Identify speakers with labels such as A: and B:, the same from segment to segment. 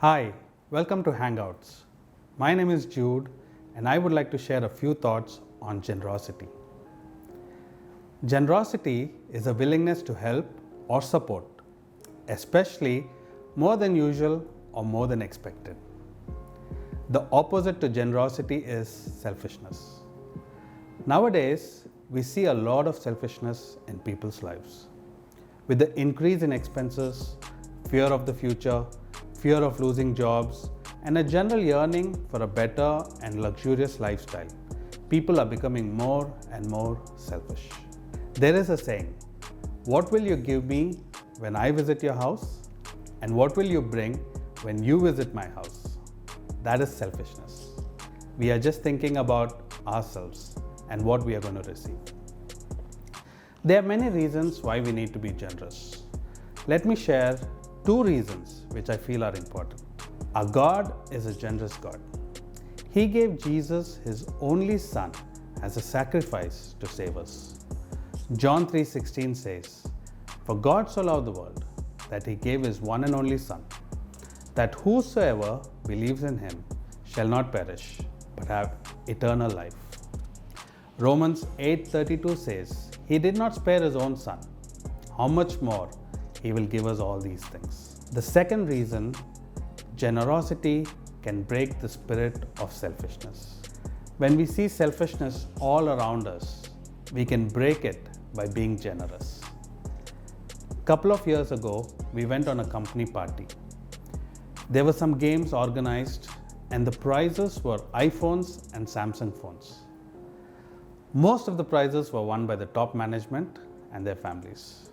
A: Hi, welcome to Hangouts. My name is Jude and I would like to share a few thoughts on generosity. Generosity is a willingness to help or support, especially more than usual or more than expected. The opposite to generosity is selfishness. Nowadays, we see a lot of selfishness in people's lives. With the increase in expenses, fear of the future, fear of losing jobs, and a general yearning for a better and luxurious lifestyle, people are becoming more and more selfish. There is a saying, "What will you give me when I visit your house? And what will you bring when you visit my house?" That is selfishness. We are just thinking about ourselves and what we are going to receive. There are many reasons why we need to be generous. Let me share two reasons which I feel are important. Our God is a generous God. He gave Jesus his only Son as a sacrifice to save us. John 3:16 says, "For God so loved the world that he gave his one and only Son, that whosoever believes in him shall not perish, but have eternal life." Romans 8:32 says, "He did not spare his own Son. How much more he will give us all these things?" The second reason, generosity can break the spirit of selfishness. When we see selfishness all around us, we can break it by being generous. A couple of years ago, we went on a company party. There were some games organized and the prizes were iPhones and Samsung phones. Most of the prizes were won by the top management and their families.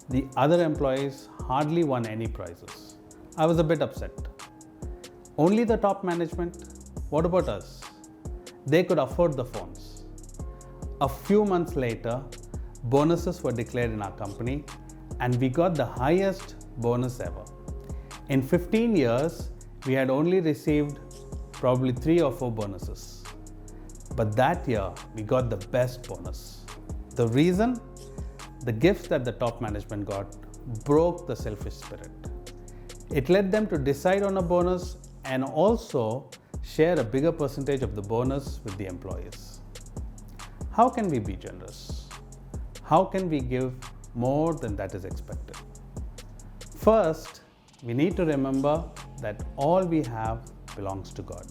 A: The other employees hardly won any prizes. I was a bit upset. Only the top management? What about us? They could afford the phones. A few months later, bonuses were declared in our company and we got the highest bonus ever. In 15 years, we had only received probably 3 or 4 bonuses. But that year, we got the best bonus. The reason? The gifts that the top management got broke the selfish spirit. It led them to decide on a bonus and also share a bigger percentage of the bonus with the employees. How can we be generous? How can we give more than that is expected? First, we need to remember that all we have belongs to God.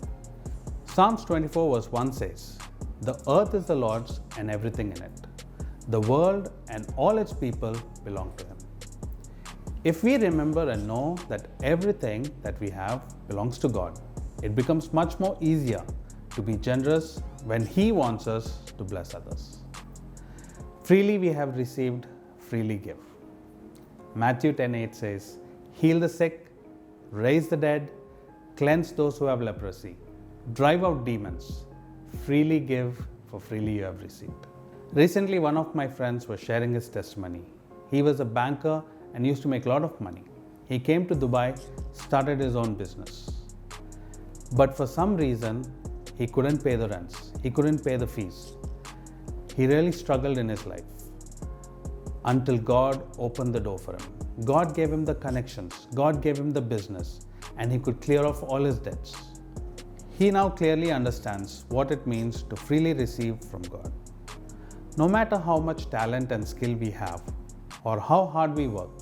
A: Psalms 24 verse 1 says, "The earth is the Lord's and everything in it. The world and all its people belong to him." If we remember and know that everything that we have belongs to God, it becomes much more easier to be generous when he wants us to bless others. Freely we have received, freely give. Matthew 10:8 says, "Heal the sick, raise the dead, cleanse those who have leprosy, drive out demons, freely give, for freely you have received." Recently, one of my friends was sharing his testimony. He was a banker and used to make a lot of money. He came to Dubai, started his own business. But for some reason, he couldn't pay the rents. He couldn't pay the fees. He really struggled in his life until God opened the door for him. God gave him the connections. God gave him the business and he could clear off all his debts. He now clearly understands what it means to freely receive from God. No matter how much talent and skill we have or how hard we work,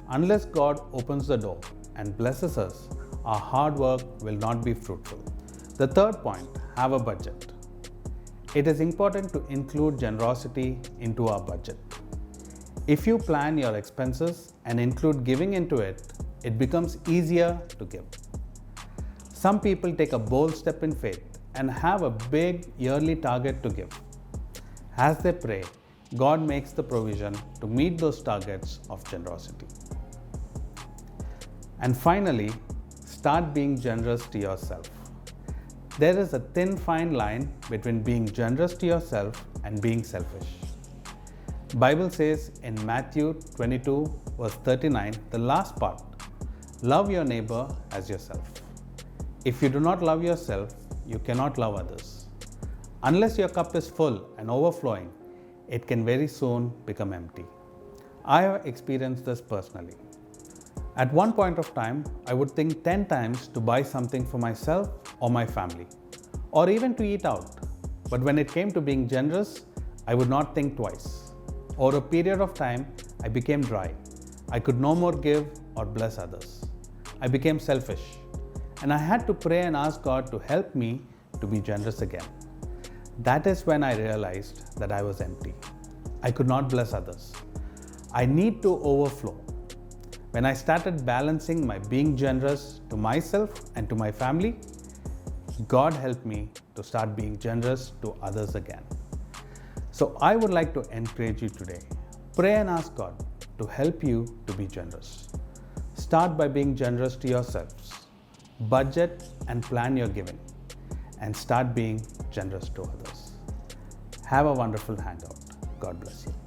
A: unless God opens the door and blesses us, our hard work will not be fruitful. The third point, have a budget. It is important to include generosity into our budget. If you plan your expenses and include giving into it, it becomes easier to give. Some people take a bold step in faith and have a big yearly target to give. As they pray, God makes the provision to meet those targets of generosity. And finally, start being generous to yourself. There is a thin, fine line between being generous to yourself and being selfish. Bible says in Matthew 22 verse 39, the last part, "Love your neighbor as yourself." If you do not love yourself, you cannot love others. Unless your cup is full and overflowing, it can very soon become empty. I have experienced this personally. At one point of time, I would think 10 times to buy something for myself or my family, or even to eat out. But when it came to being generous, I would not think twice. Over a period of time, I became dry. I could no more give or bless others. I became selfish, and I had to pray and ask God to help me to be generous again. That is when I realized that I was empty. I could not bless others. I need to overflow. When I started balancing my being generous to myself and to my family, God helped me to start being generous to others again. So I would like to encourage you today. Pray and ask God to help you to be generous. Start by being generous to yourselves. Budget and plan your giving, and start being generous to others. Have a wonderful hangout. God bless you.